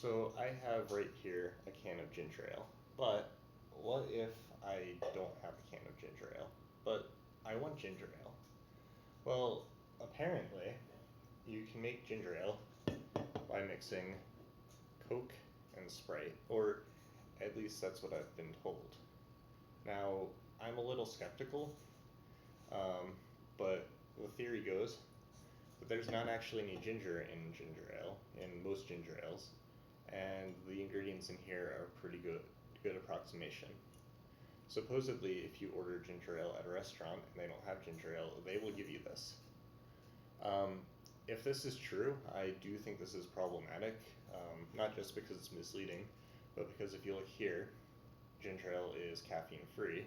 So I have right here a can of ginger ale, but what if I don't have a can of ginger ale, but I want ginger ale? Well, apparently you can make ginger ale by mixing Coke and Sprite, or at least that's what I've been told. Now, I'm a little skeptical, um, but the theory goes that there's not actually any ginger in ginger ale, in most ginger ales, and the ingredients in here are pretty good approximation. Supposedly, if you order ginger ale at a restaurant and they don't have ginger ale, they will give you this. Um, if this is true, I do think this is problematic, not just because it's misleading, but because if you look here, ginger ale is caffeine free,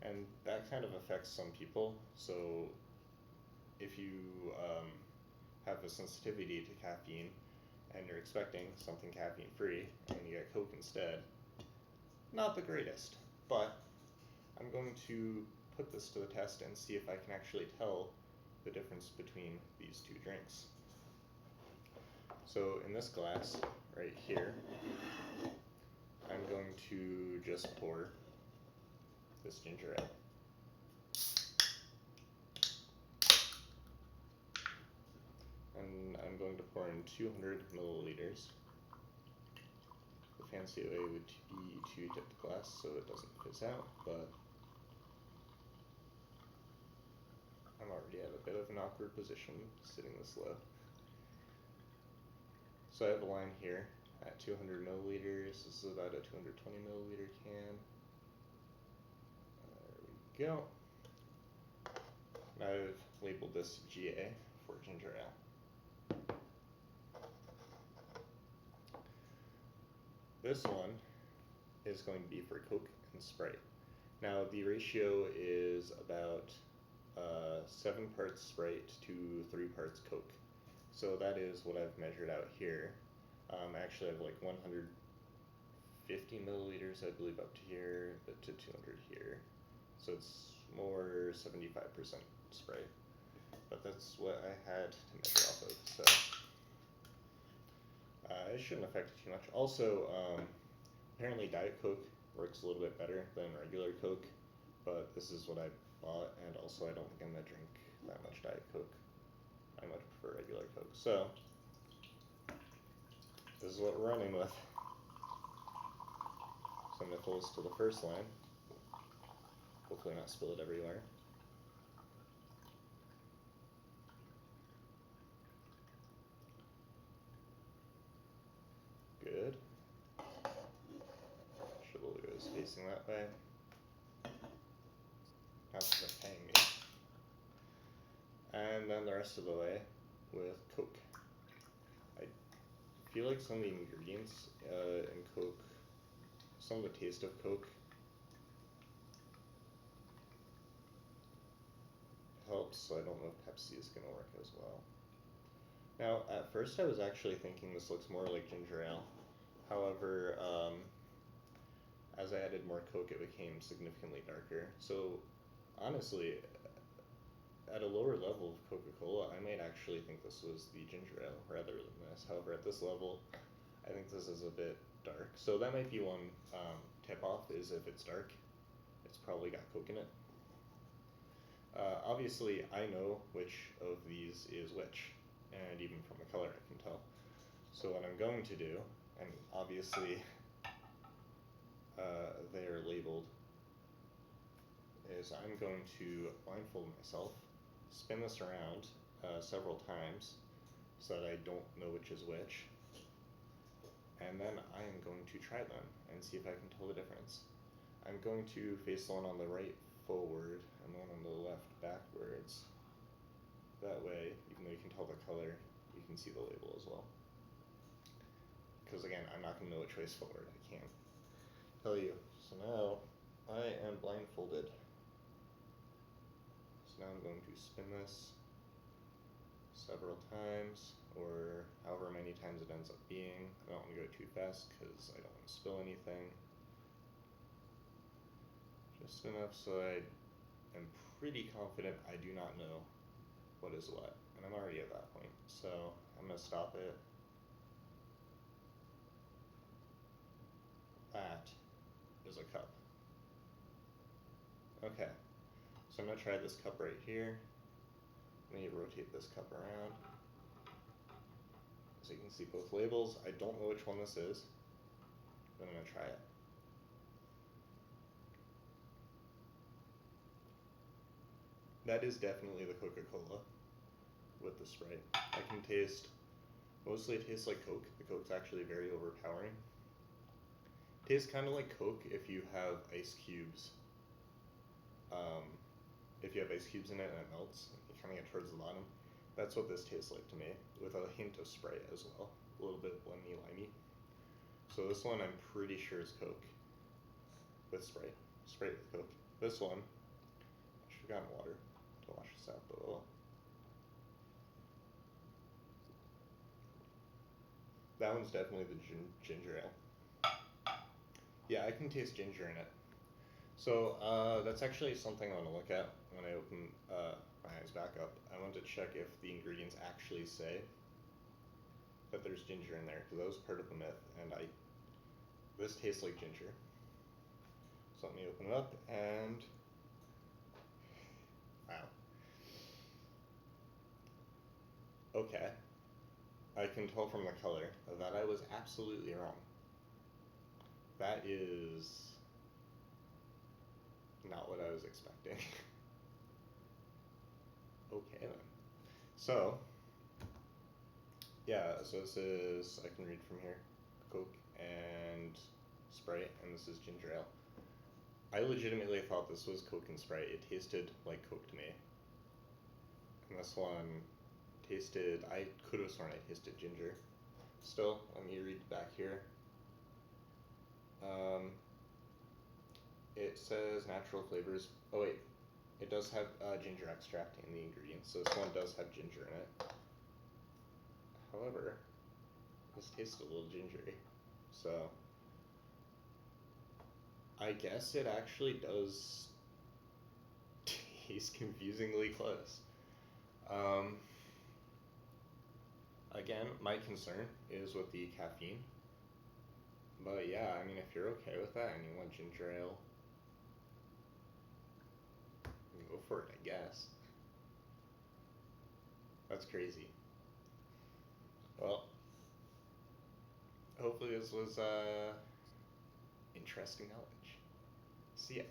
and that kind of affects some people. So if you have a sensitivity to caffeine and you're expecting something caffeine free and you get Coke instead, not the greatest, but I'm going to put this to the test and see if I can actually tell the difference between these two drinks. So in this glass right here, I'm going to just pour this ginger ale. And I'm going to pour in 200 milliliters. The fancy way would be to dip the glass so it doesn't fizz out, but I'm already at a bit of an awkward position sitting this low. So I have a line here at 200 milliliters. This is about a 220 milliliter can. There we go. Now I've labeled this GA for ginger ale. This one is going to be for Coke and Sprite. Now the ratio is about 7 parts Sprite to 3 parts Coke. So that is what I've measured out here. Actually I have like 150 milliliters I believe up to here, but to 200 here. So it's more 75% Sprite. But that's what I had to measure off of, so it shouldn't affect it too much. Also, apparently Diet Coke works a little bit better than regular Coke, but this is what I bought, and also I don't think I'm going to drink that much Diet Coke. I much prefer regular Coke. So, this is what we're running with. Some nipples to the first line. Hopefully not spill it everywhere. Good. Sure the logo is facing that way. Now they're paying me. And then the rest of the way with Coke. I feel like some of the ingredients in Coke, some of the taste of Coke helps, so I don't know if Pepsi is going to work as well. Now, at first I was actually thinking this looks more like ginger ale. However, as I added more Coke, it became significantly darker. So, honestly, at a lower level of Coca-Cola, I might actually think this was the ginger ale rather than this. However, at this level, I think this is a bit dark. So that might be one tip-off, is if it's dark, it's probably got Coke in it. Obviously, I know which of these is which, and even from the color I can tell. So what I'm going to do, and obviously they are labeled, is I'm going to blindfold myself, spin this around several times so that I don't know which is which, and then I am going to try them and see if I can tell the difference. I'm going to face the one on the right forward and the one on the left backwards. That way, even though you can tell the color, you can see the label as well. Because again, I'm not going to know which way is forward. I can't tell you. So now, I am blindfolded. So now I'm going to spin this several times, or however many times it ends up being. I don't want to go too fast because I don't want to spill anything. Just enough so I am pretty confident I do not know what is what. And I'm already at that point. So I'm going to stop it. is a cup. Okay, so I'm gonna try this cup right here. Let me rotate this cup around. So you can see both labels. I don't know which one this is, but I'm gonna try it. That is definitely the Coca-Cola with the Sprite. I can taste, mostly it tastes like Coke. The Coke's actually very overpowering. Tastes kind of like Coke if you have ice cubes. If you have ice cubes in it and it melts, you kind of get towards the bottom. That's what this tastes like to me, with a hint of Sprite as well. A little bit lemony limey. So this one I'm pretty sure is Coke with Sprite. Sprite with Coke. This one, I should have gotten water to wash this out, but oh well. That one's definitely the ginger ale. Yeah, I can taste ginger in it. So that's actually something I want to look at when I open my eyes back up. I want to check if the ingredients actually say that there's ginger in there, because that was part of the myth, and this tastes like ginger. So let me open it up, and wow. Okay. I can tell from the color that I was absolutely wrong. That is not what I was expecting. Okay then. So, yeah, so this is, I can read from here, Coke and Sprite, and this is ginger ale. I legitimately thought this was Coke and Sprite. It tasted like Coke to me. And this one tasted, I could have sworn I tasted ginger. Still, let me read back here. It says natural flavors. Oh wait, it does have ginger extract in the ingredients, so this one does have ginger in it. However, this tastes a little gingery, so I guess it actually does taste confusingly close. Again, my concern is with the caffeine. But yeah, I mean, if you're okay with that and you want ginger ale, go for it, I guess. That's crazy. Well, hopefully this was interesting knowledge. See ya.